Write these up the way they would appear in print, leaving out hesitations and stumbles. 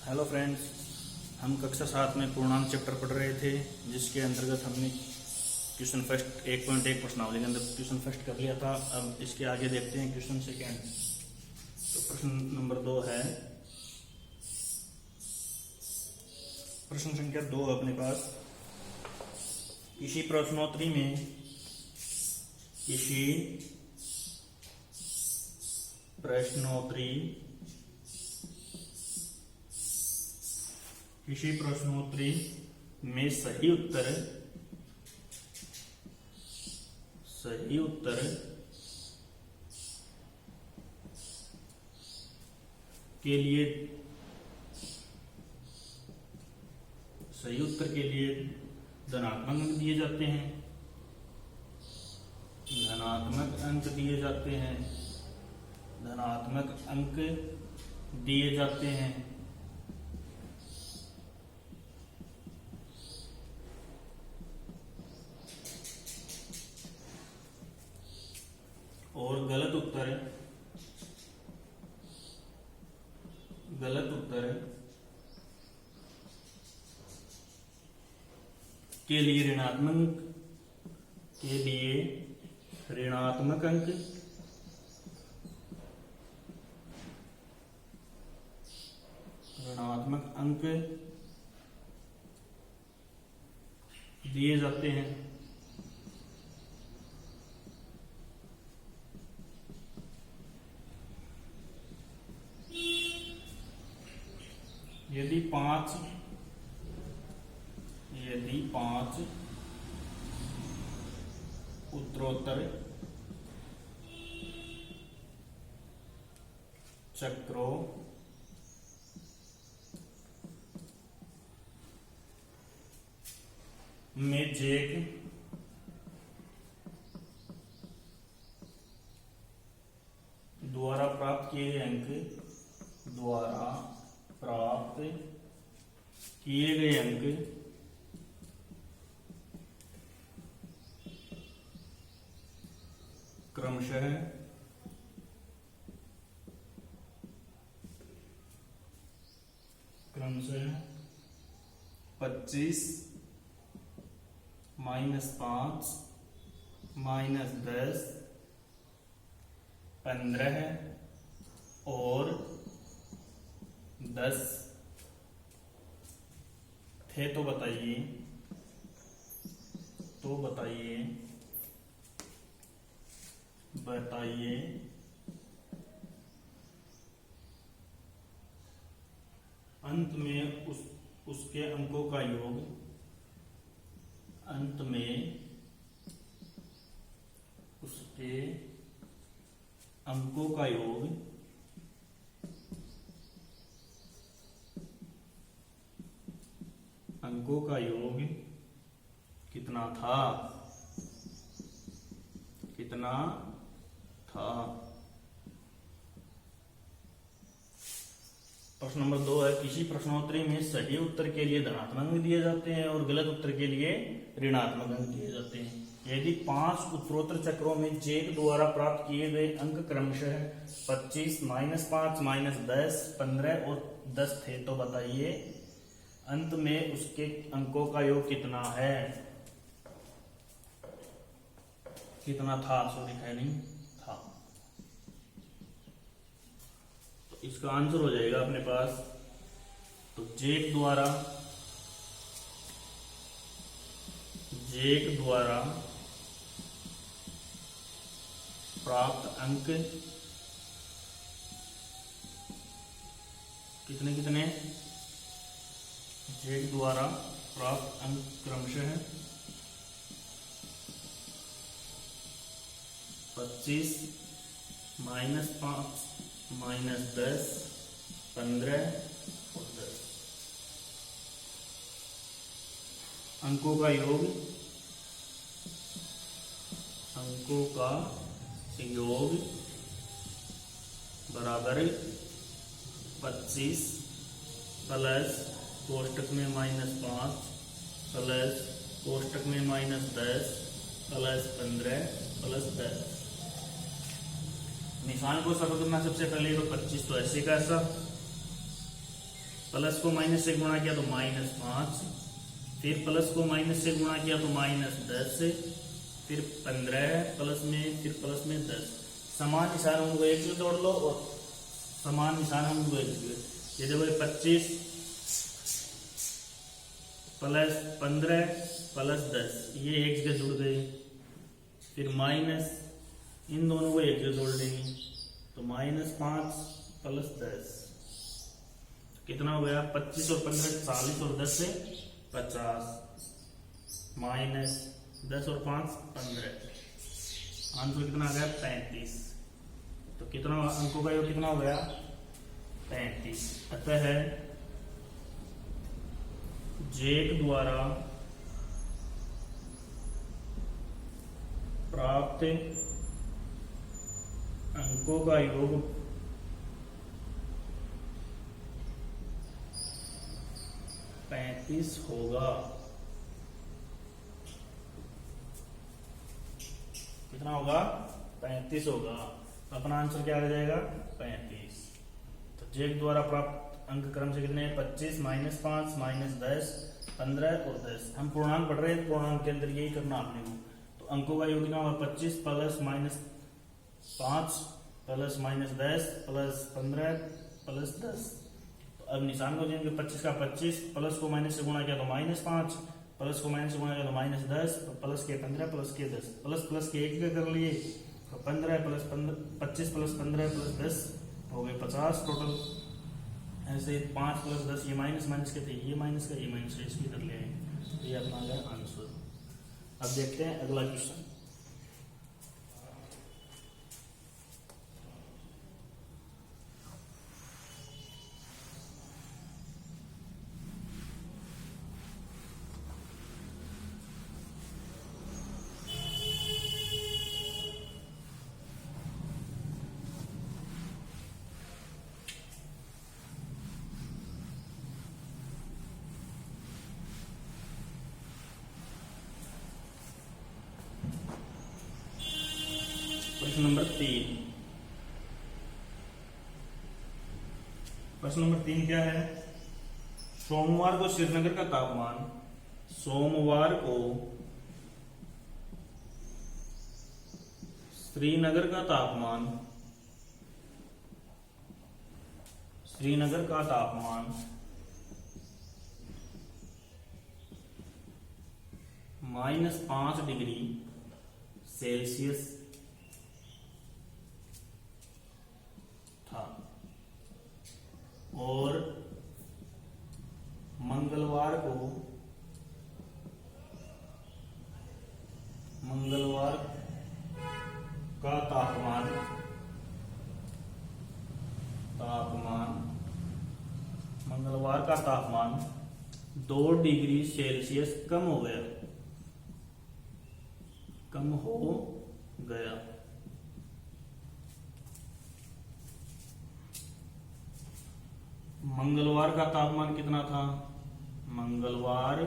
Hello friends, हम कक्षा 7 में पूर्णांक चैप्टर पढ़ रहे थे, जिसके अंतर्गत हमने क्वेश्चन फर्स्ट 1.1 प्रश्नावली के अंदर क्वेश्चन फर्स्ट कर लिया था। अब इसके आगे देखते हैं क्वेश्चन सेकेंड। तो प्रश्न नंबर 2 है, प्रश्न संख्या 2 अपने पास। किसी प्रश्नोत्तरी में सही उत्तर के लिए धनात्मक अंक दिए जाते हैं। और गलत उत्तर के लिए ऋणात्मक अंक दिए जाते हैं। यदि पांच उत्तरोत्तर चक्रों में जैक द्वारा प्राप्त किए गए अंक क्रमशः 25 -5 -10 15 और 10 थे, तो बताइए अंत में उसके अंकों का योग कितना था। प्रश्न नंबर 2 है, किसी प्रश्नोत्तरी में सही उत्तर के लिए धनात्मक अंक दिए जाते हैं और गलत उत्तर के लिए ऋणात्मक अंक दिए जाते हैं। यदि 5 उत्तरोत्तर चक्रों में जैक द्वारा प्राप्त किए गए अंक क्रमशः 25 -5 -10 15 और 10 थे, तो बताइए अंत में उसके अंकों का योग कितना है। कितना था, था। तो इसका आंसर हो जाएगा अपने पास, तो जैक द्वारा प्राप्त अंक कितने जैक द्वारा प्राप्त अंक क्रमशः 25 -5 -10 15 और 10 अंकों का योग बराबर 25 प्लस कोष्टक में -5 प्लस कोष्टक में -10 प्लस 15 प्लस 10। निशान को सब करना सबसे पहले, तो 25 तो ऐसे का ऐसा प्लस को माइनस से गुणा किया तो -5, फिर प्लस को माइनस से गुणा किया तो -10, फिर 15 प्लस में, फिर प्लस में 10। समान निशान उनको एक से जोड़ लो और समान निशान हम उनको एक से। ये देखो 25 प्लस 15 प्लस 10 ये एक से जुड़ गए, फिर माइनस इन दोनों को एक से जोड़ देंगे तो -5 प्लस 10 कितना हो गया? 25 और 15 40 और 10 से 50, माइनस 10 और 5 15, आंसर कितना आ गया? 35। तो कितना अंकों का योग कितना हो गया? 35। अतः जेक द्वारा प्राप्त अंकों का योग 35 होगा। कितना होगा? 35 होगा। तो अपना आंसर क्या आ जाएगा? 35। तो जेक द्वारा प्राप्त अंक क्रम से कितने? 25 -5 -10 15 और 10। हम पूर्णांक पढ़ रहे हैं, पूर्णांक के अंदर यही करना आपने को। तो अंकों का योग कितना होगा? 25 प्लस -5 प्लस -10 प्लस 15 प्लस 10। तो अब निशान को देंगे 25 का 25, प्लस को माइनस से गुणा किया तो -5, प्लस को माइनस से गुणा किया तो -10, प्लस के 15 प्लस के 10, प्लस के एक कर लिए तो 15 प्लस 25 प्लस 15 प्लस 10 हो गए 50 टोटल। ऐसे 5 प्लस 10 ये माइनस के थे, ये माइनस का, ये माइनस का, इसकी कर ले आए। तो ये अपना गया आंसर। अब देखते हैं अगला क्वेश्चन। प्रश्न नंबर 3। प्रश्न नंबर 3 क्या है? सोमवार को श्रीनगर का तापमान, सोमवार को श्रीनगर का तापमान, श्रीनगर का तापमान -5 डिग्री सेल्सियस था और मंगलवार का तापमान मंगलवार का तापमान 2 डिग्री सेल्सियस कम हो गया। मंगलवार का तापमान कितना था? मंगलवार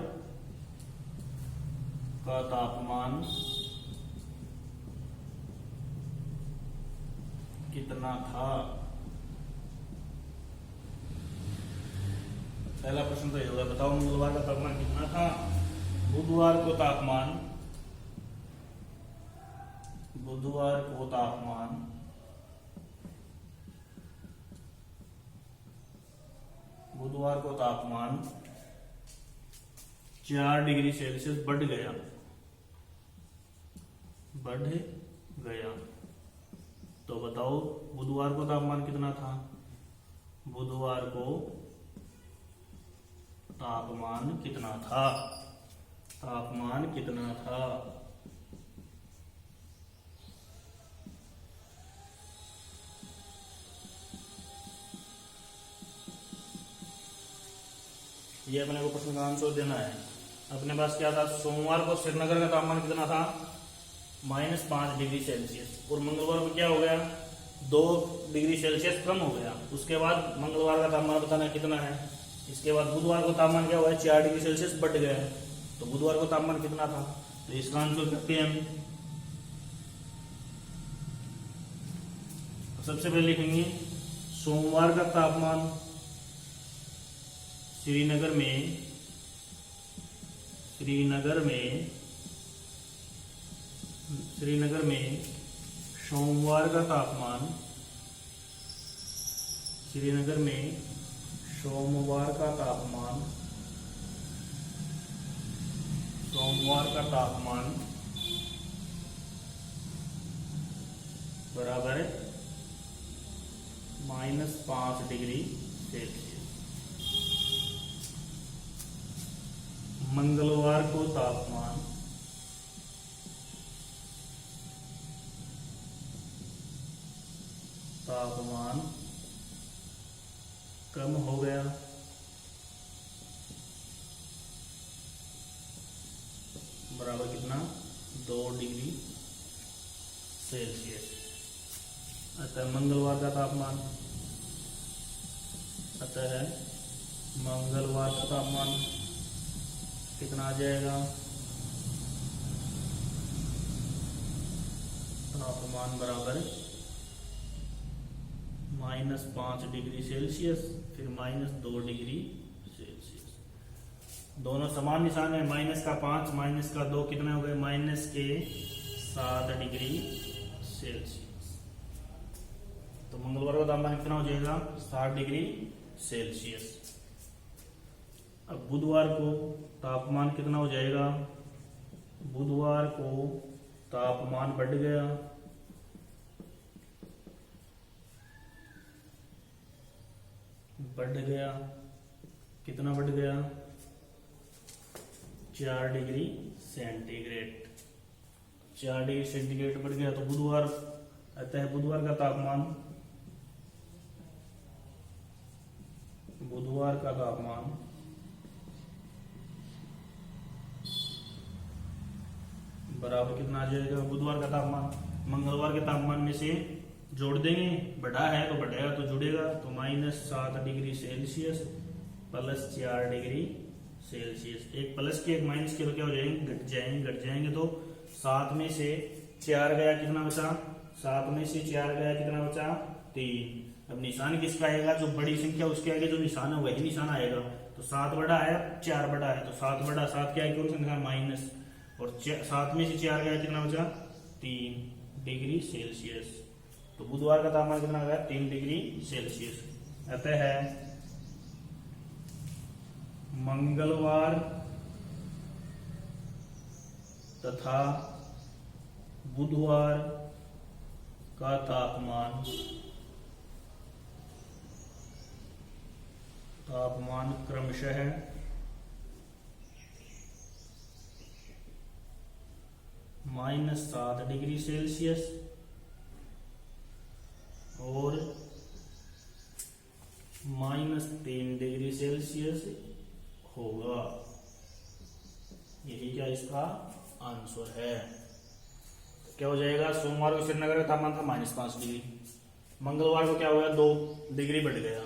का तापमान कितना था? पहला प्रश्न तो ये होगा, बताओ मंगलवार का तापमान कितना था? बुधवार को तापमान बुधवार को तापमान 4 डिग्री सेल्सियस बढ़ गया। तो बताओ बुधवार को तापमान कितना था? बुधवार को तापमान कितना था? ये अपने को प्रश्न का आंसर देना है। अपने पास क्या था? सोमवार को श्रीनगर का तापमान कितना था? -5 डिग्री सेल्सियस, और मंगलवार को क्या हो गया? 2 डिग्री सेल्सियस कम हो गया। उसके बाद मंगलवार का तापमान बताना कितना है। इसके बाद बुधवार को तापमान क्या हुआ है? 4 डिग्री सेल्सियस बढ़ गया है। तो बुधवार को तापमान कितना था? तो इसका आंसर करते हैं हम। सबसे पहले लिखेंगे सोमवार का तापमान श्रीनगर में सोमवार का तापमान, श्रीनगर में सोमवार का तापमान बराबर है -5 डिग्री सेल्सियस। मंगलवार को तापमान कम हो गया, बराबर कितना 2 डिग्री सेल्सियस। अतः मंगलवार का तापमान कितना आ जाएगा, तापमान बराबर -5 डिग्री सेल्सियस, फिर -2 डिग्री सेल्सियस। दोनों समान निशान है, -5 -2 कितने हो गए, -7 डिग्री सेल्सियस। तो मंगलवार का तापमान कितना हो जाएगा, 7 डिग्री सेल्सियस। अब बुधवार को तापमान कितना हो जाएगा, बुधवार को तापमान बढ़ गया, कितना बढ़ गया, 4 डिग्री सेंटीग्रेड। 4 डिग्री सेंटीग्रेड बढ़ गया। तो बुधवार आता है, बुधवार का तापमान बराबर कितना आ जाएगा, बुधवार का तापमान मंगलवार के तापमान में से जोड़ देंगे, बढ़ा है तो बढ़ेगा तो जुड़ेगा, तो -7 degree Celsius plus 4 degree Celsius. एक प्लस के एक माइनस के तो क्या हो जाएंगे, घट जाएंगे। तो 7 में से 4 गया, कितना बचा, 7 में से 4 गया, कितना बचा, 3। अब निशान किसका आएगा, जो बड़ी संख्या उसके आगे जो निशान है वही निशान आएगा। तो 7 बड़ा है, 4 बड़ा है, तो 7 बड़ा, 7 के आगे संख्या माइनस, और 7 में से 4 गया, कितना बचा, 3 डिग्री सेल्सियस। तो बुधवार का तापमान कितना गया, 3 डिग्री सेल्सियस। अतः है मंगलवार तथा बुधवार का तापमान क्रमशः -7 डिग्री सेल्सियस और -3 डिग्री सेल्सियस होगा। यही क्या इसका आंसर है। क्या हो जाएगा, सोमवार को श्रीनगर का तापमान था -5 डिग्री, मंगलवार को क्या हो गया, 2 डिग्री बढ़ गया,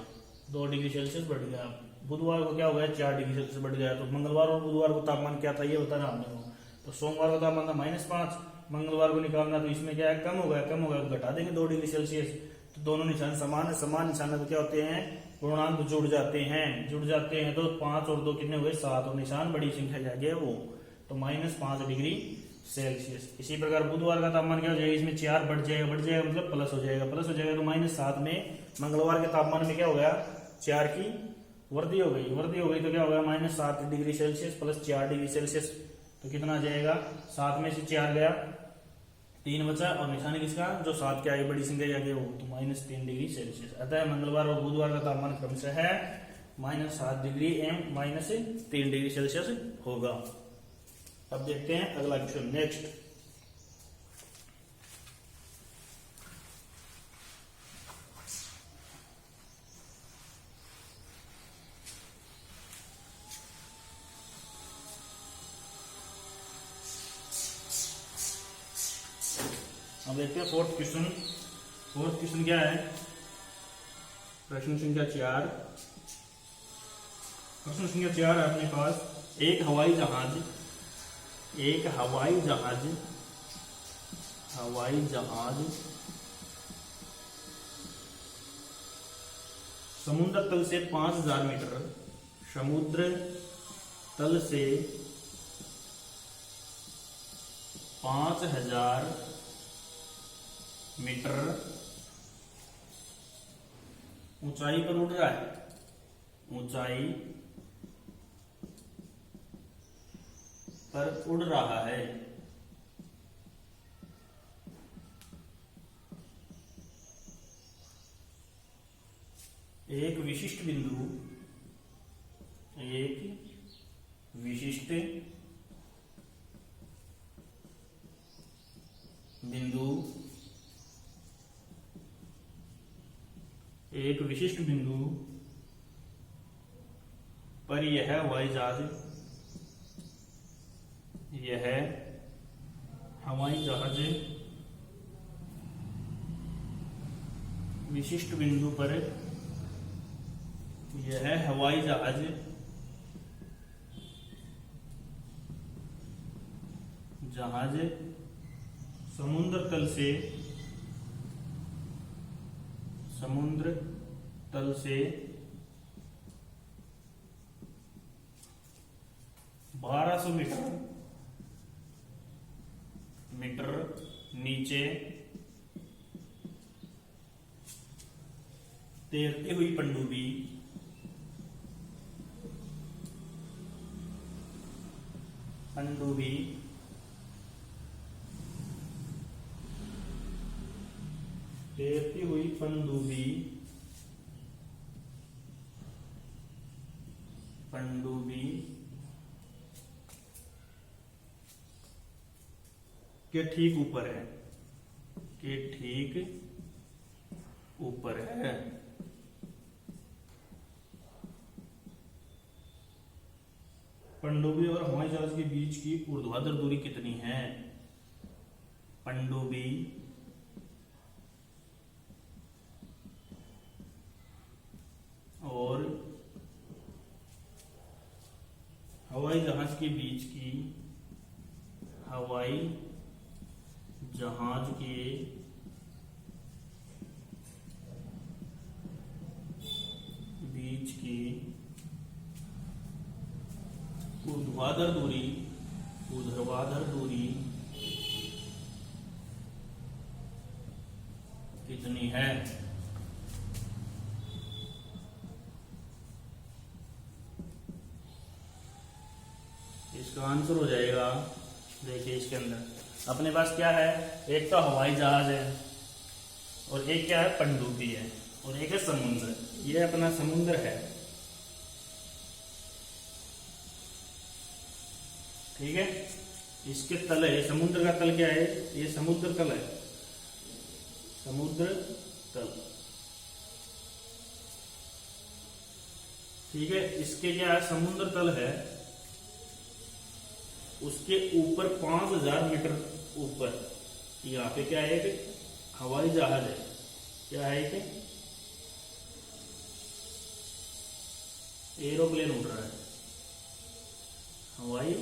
2 डिग्री सेल्सियस बढ़ गया। बुधवार को क्या हो गया, 4 डिग्री सेल्सियस बढ़ गया। तो मंगलवार और बुधवार को तापमान क्या था ये बताना हमने को। तो सोमवार का तापमान था -5, मंगलवार को निकालना, तो इसमें क्या है, कम हो गया, तो घटा देंगे 2 डिग्री सेल्सियस। तो दोनों निशान समान है, समान निशान तो क्या होते हैं, पूर्णांक जुड़ जाते हैं। तो 5 और 2 कितने हुए, 7, और निशान बड़ी संख्या जा गया वो, तो -5 डिग्री सेल्सियस। इसी प्रकार बुधवार का तापमान क्या हो जाएगा, इसमें 4 बढ़ जाएगा मतलब प्लस हो जाएगा, तो -7 में मंगलवार के तापमान में क्या हो गया, 4 की वृद्धि हो गई, तो क्या हो गया, -7 degree Celsius plus 4 degree Celsius. तो कितना आ जाएगा, 7 में से 4 गया, 3 बचा, और निशान किसका, जो 7 के आगे बड़ी संख्या जाके वो, तो -3 डिग्री सेल्सियस। अतः मंगलवार और बुधवार का तापमान क्रमशः है -7 डिग्री एवं -3 डिग्री सेल्सियस होगा। अब देखते हैं अगला क्वेश्चन, नेक्स्ट। अब देखते हैं फोर्थ क्वेश्चन क्या है, प्रश्न संख्या 4 है अपने पास। एक हवाई जहाज समुद्र तल से 5000 मीटर समुद्र तल से 5000 मीटर ऊंचाई पर उड़ रहा है। ऊंचाई पर उड़ रहा है। एक विशिष्ट बिंदु पर यह हवाई जहाज विशिष्ट बिंदु पर यह हवाई जहाज समुद्र तल से 1200 मीटर नीचे तैरती हुई पनडुब्बी पनडुब्बी के ठीक ऊपर है। पनडुब्बी और हवाई जहाज के बीच की ऊर्ध्वाधर दूरी कितनी है? पनडुब्बी और हवाई जहाज के बीच की ऊर्ध्वाधर दूरी कितनी है? इसका आंसर हो जाएगा, देखिए इसके अंदर अपने पास क्या है, एक तो हवाई जहाज है और एक क्या है, पनडुब्बी है और एक है समुद्र। ये अपना समुद्र है, ठीक है। इसके तल है, समुद्र का तल क्या है, ये समुद्र तल है, समुद्र तल, ठीक है। इसके क्या है, समुद्र तल है, उसके ऊपर 5000 मीटर ऊपर यहाँ पे क्या है, एक हवाई जहाज है। क्या है, एक एरोप्लेन उड़ रहा है, हवाई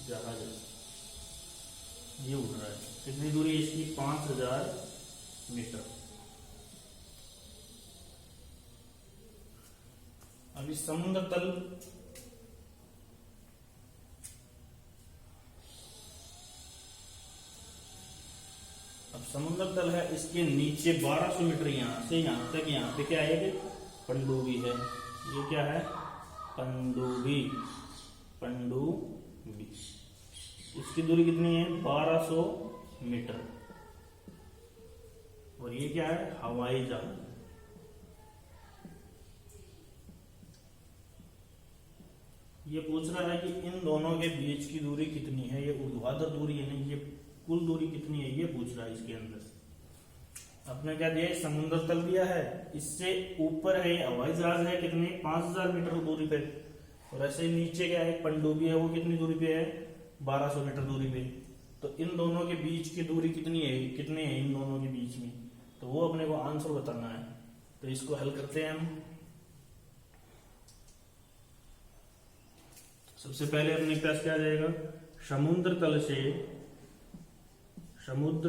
जहाज ये उड़ रहा है। कितनी दूरी है इसकी, 5000 मीटर। अभी समुद्र तल समुद्र तल है, इसके नीचे 1200 मीटर यहां से यहां तक, यहां पे क्या है, पनडुब्बी है। ये क्या है, पनडुब्बी। इसकी दूरी कितनी है, 1200 मीटर। और ये क्या है, हवाई जहाज। ये पूछ रहा है कि इन दोनों के बीच की दूरी कितनी है, ये ऊर्ध्वाधर दूरी है, नहीं, ये कुल दूरी कितनी है, ये पूछ रहा है इसके अंदर। आपने क्या दिया है, समुद्र तल दिया है, इससे ऊपर है हवाई जहाज है, कितने, 5000 मीटर दूरी पे। और ऐसे नीचे क्या है, पनडुब्बी है, वो कितनी दूरी पे है, 1200 मीटर दूरी पे। तो इन दोनों के बीच की दूरी कितनी है, कितने हैं इन दोनों के बीच में, तो वो अपने को आंसर बताना है। तो इसको हल करते हैं हम। सबसे पहले अपने पास क्या आ जाएगा, समुद्र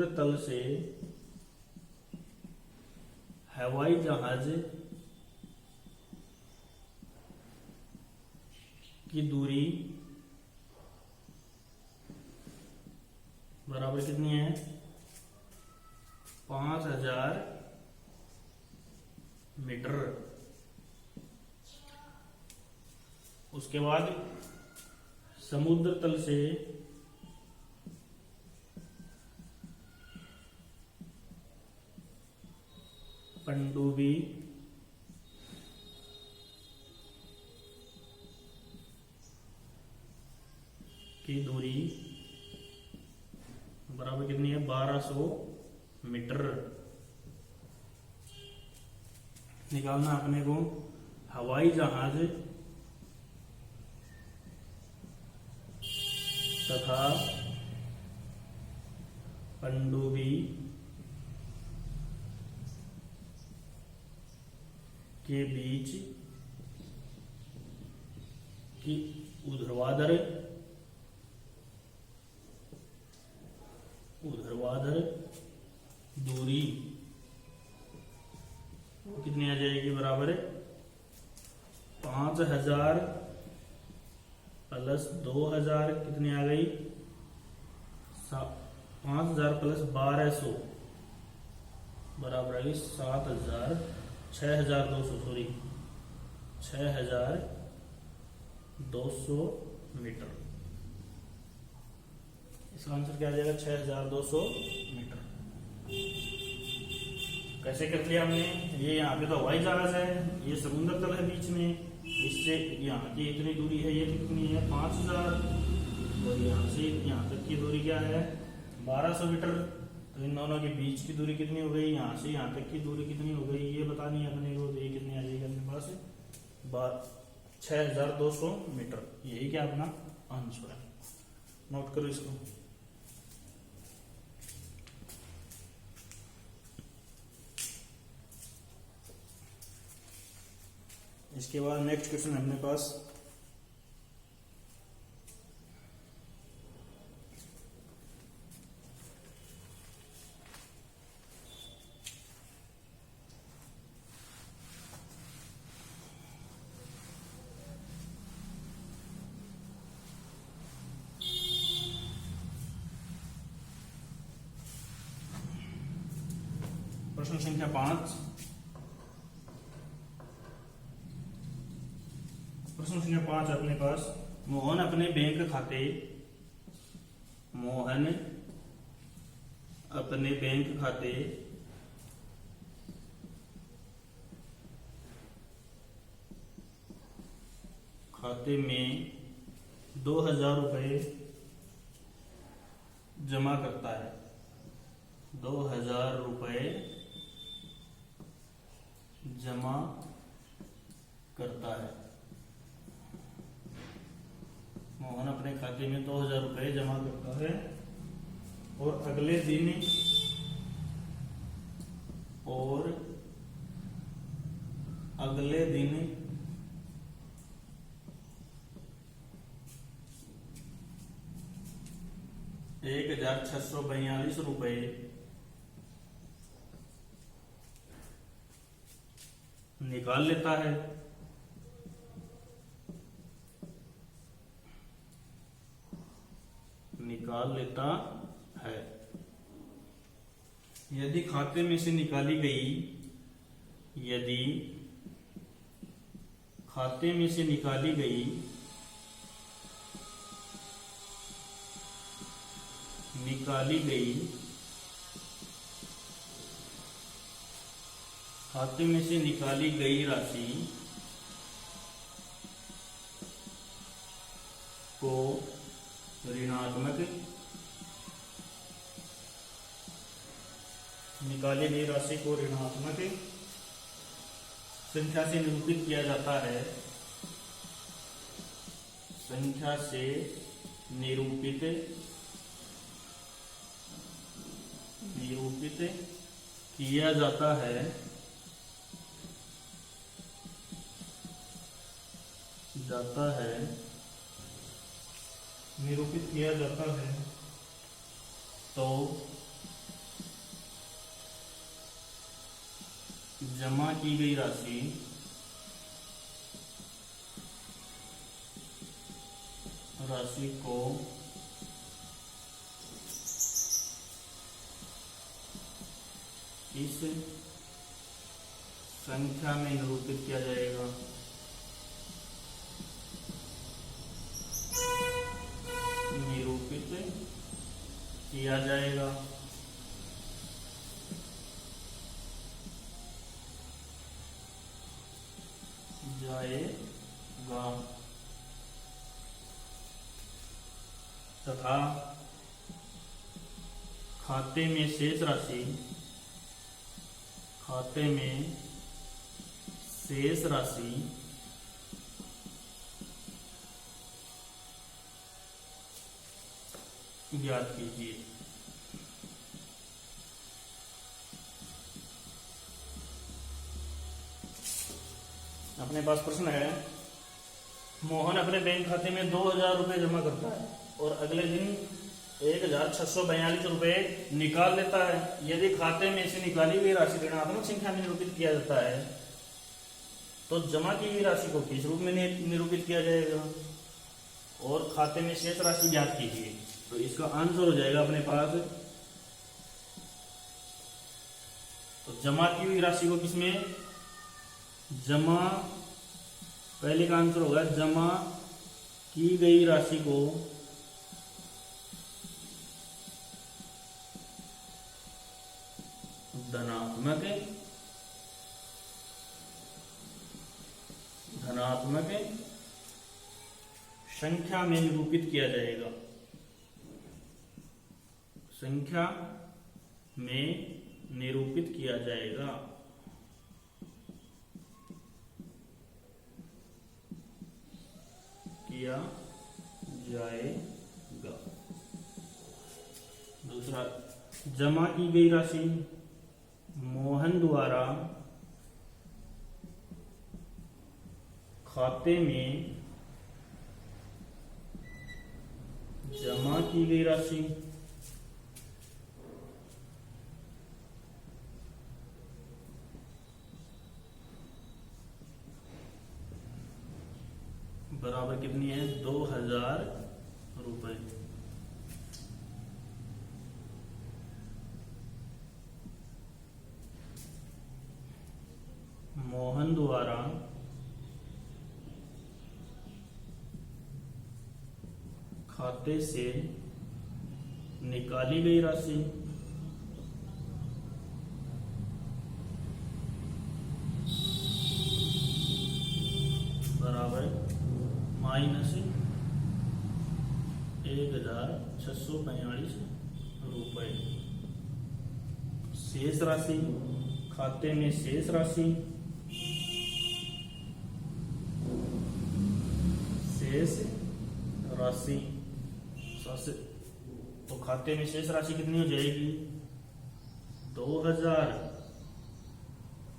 तल से हवाई जहाज की दूरी बराबर कितनी है? 5000 मीटर। उसके बाद समुद्र तल से पनडुब्बी की दूरी बराबर कितनी है? 1200 मीटर। निकालना अपने को हवाई जहाज तथा पनडुब्बी के बीच की ऊर्ध्वाधर दूरी वो कितनी आ जाएगी? बराबर 5000 प्लस 2000 कितनी आ गई? 5000 प्लस 1200 बराबर आ गई 6200 सॉरी 6200 मीटर। इसका आंसर क्या आ जाएगा? 6200 मीटर। कैसे कर लिया हमने? ये यहाँ पे तो हवाई जहाज है, ये समुद्र तल है बीच में, इससे यहाँ की इतनी दूरी है, ये कितनी है? 5000। और यहाँ से यहाँ तक की दूरी क्या है? 1200 मीटर। तो इन दोनों के बीच की दूरी कितनी हो गई? यहाँ से यहाँ तक की दूरी कितनी हो गई ये बतानी है अपने को। तो ये कितनी आ जाएगी अपने पास? 6200 मीटर। यही क्या अपना आंसर है। नोट करो इसको। इसके बाद नेक्स्ट क्वेश्चन है अपने पास प्रश्न संख्या 5। प्रश्न संख्या 5 अपने पास, मोहन अपने बैंक खाते में 2000 रुपये जमा करता है। 2000 रुपये जमा करता है। मोहन अपने खाते में 2000 रुपये जमा करता है और अगले दिन 1642 रुपये निकाल लेता है। यदि खाते में से निकाली गई खाते में से निकाली गई राशि को ऋणात्मक संख्या से निरूपित किया जाता है। संख्या से निरूपित किया जाता है तो जमा की गई राशि राशि को इस संख्या में निरूपित किया जाएगा। निरूपित किया जाएगा। तथा खाते में शेष राशि ज्ञात कीजिए। अपने पास प्रश्न है, मोहन अपने बैंक खाते में 2000 रुपये जमा करता है और अगले दिन 1642 रुपये निकाल लेता है। यदि खाते में से निकाली गई राशि ऋणात्मक संख्या में निरूपित किया जाता है तो जमा की गई राशि को किस रूप में निरूपित किया जाएगा? और खाते में शेष राशि ज्ञात कीजिए। तो इसका आंसर हो जाएगा अपने पास, तो जमा की हुई राशि को किसमें जमा, पहले का आंसर होगा जमा की गई राशि को धनात्मक संख्या में निरूपित किया जाएगा। संख्या में निरूपित किया जाएगा। दूसरा, जमा की गई राशि मोहन द्वारा खाते में जमा की गई राशि बराबर कितनी है? 2000 रुपए। मोहन द्वारा खाते से निकाली गई राशि बराबर माइनस 1642 रुपए। शेष राशि, खाते में शेष राशि तो खाते में शेष राशि कितनी हो जाएगी? 2000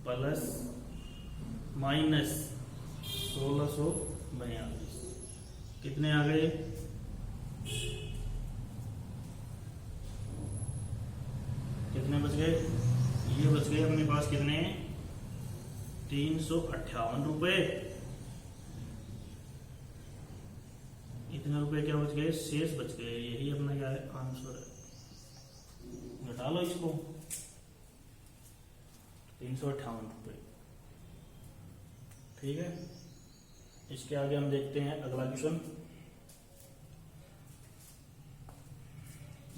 प्लस माइनस 1642 कितने आ गए? कितने बच गए? ये बच गए अपने पास कितने? 358 रुपए। इतने रुपए क्या बच गए? शेष बच गए। यही अपना क्या है? आंसर है। घटा लो इसको, 358 रुपए। ठीक है, इसके आगे हम देखते हैं अगला क्वेश्चन।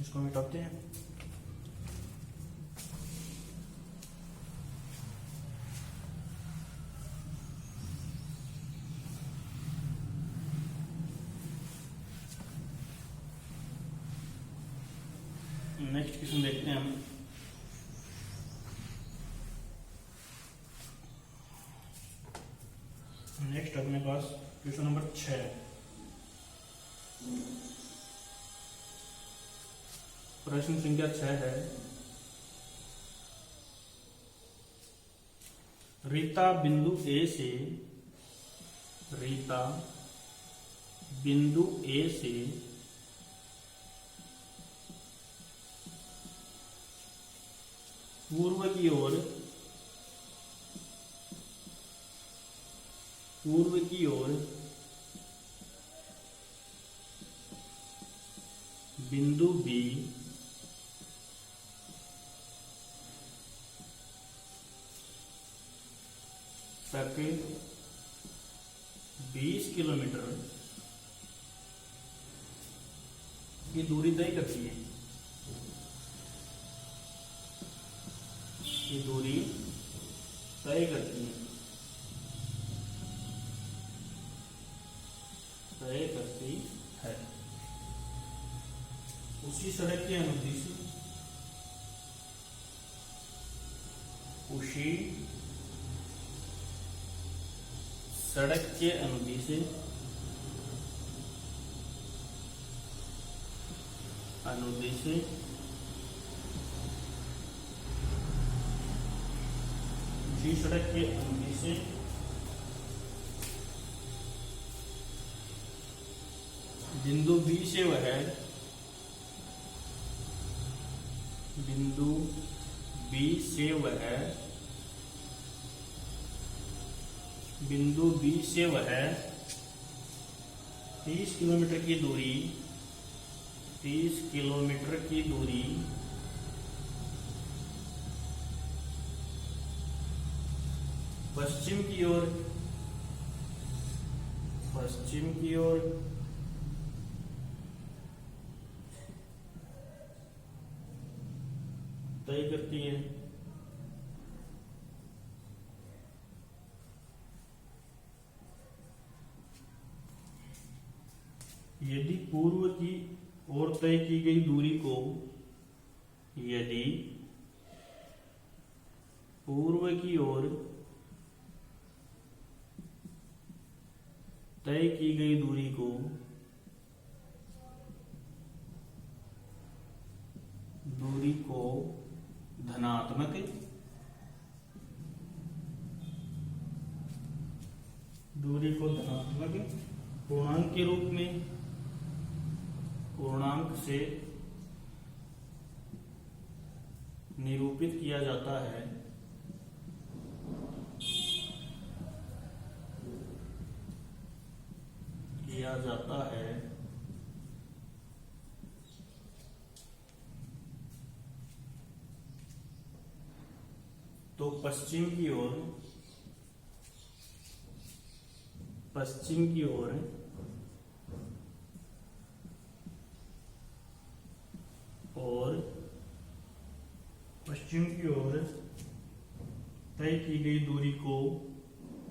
इसको मिटाते हैं। नेक्स्ट क्वेश्चन देखते हैं हम। नेक्स्ट अपने पास क्वेश्चन नंबर 6। प्रश्न संख्या 6 है, रीता बिंदु ए से पूर्व की ओर बिंदु बी तक 20 किलोमीटर की दूरी तय करती है। की दूरी तय करती है, तय करती है। उसी सड़क के अनुदिश, उसी सड़क के अनुदिश अनुदिश उसी सड़क के अनुदिश बिंदु बी से वह बिंदु बी से वह बिंदु बी से वह 30 किलोमीटर की दूरी 30 किलोमीटर की दूरी पश्चिम की ओर तय करती है। यदि पूर्व की ओर तय की गई दूरी को यदि पूर्व की ओर तय की गई दूरी को धनात्मक पूर्णांक के रूप में पूर्णांक से निरूपित किया जाता है। तो पश्चिम की ओर तय की गई दूरी को